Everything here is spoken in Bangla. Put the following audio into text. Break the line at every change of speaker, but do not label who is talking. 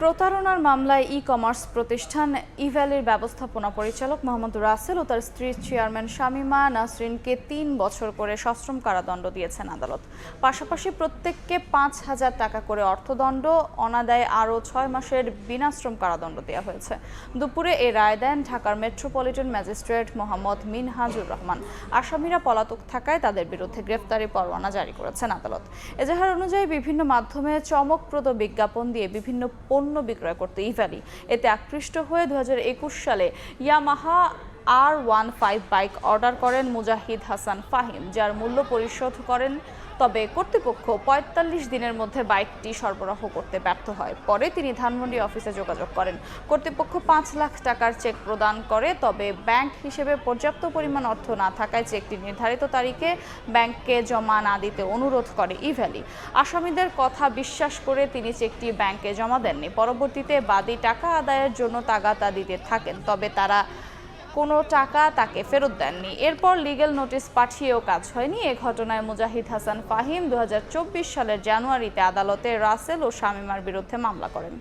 প্রতারণার মামলায় ই-কমার্স প্রতিষ্ঠান ইভ্যালির ব্যবস্থাপনা পরিচালক মোহাম্মদ রাসেল ও তার স্ত্রী চেয়ারম্যান শামীমা নাসরিনকে ৩ বছর করে সশ্রম কারাদণ্ড দিয়েছেন আদালত। পাশাপাশি প্রত্যেককে ৫,০০০ টাকা করে অর্থদণ্ড, অনাদায়ে আরও ৬ মাসের বিনাশ্রম কারাদণ্ড দেওয়া হয়েছে। দুপুরে এ রায় দেন ঢাকার মেট্রোপলিটন ম্যাজিস্ট্রেট মোহাম্মদ মিনহাজুর রহমান। আসামিরা পলাতক থাকায় তাদের বিরুদ্ধে গ্রেফতারি পরোয়ানা জারি করেছেন আদালত। এজাহার অনুযায়ী বিভিন্ন মাধ্যমে চমকপ্রদ বিজ্ঞাপন দিয়ে বিভিন্ন পণ্য বিক্রয় করতে ইভ্যালি এতে আকৃষ্ট হয়ে ২০২১ সালে ইয়ামাহা R15 বাইক অর্ডার করেন মুজাহিদ হাসান ফাহিম, যার মূল্য পরিশোধ করেন। তবে কর্তৃপক্ষ ৪৫ দিনের মধ্যে বাইকটি সরবরাহ করতে ব্যর্থ হয়। পরে তিনি ধানমন্ডি অফিসে যোগাযোগ করেন। কর্তৃপক্ষ ৫ লাখ টাকার চেক প্রদান করে, তবে ব্যাংক হিসেবে পর্যাপ্ত পরিমাণ অর্থ না থাকায় চেকটি নির্ধারিত তারিখে ব্যাংককে জমা না দিতে অনুরোধ করে ইভ্যালি। আসামিদের কথা বিশ্বাস করে তিনি চেকটি ব্যাংকে জমা দেননি। পরবর্তীতে বাদী টাকা আদায়ের জন্য তাগাদা দিতে থাকেন, তবে তারা কোনো টাকা তাকে ফেরত দেননি। এরপর লিগ্যাল নোটিশ পাঠিয়েও কাজ হয়নি। এ ঘটনায় মুজাহিদ হাসান ফাহিম ২০২৪ সালের জানুয়ারিতে আদালতে রাসেল ও শামীমার বিরুদ্ধে মামলা করেন।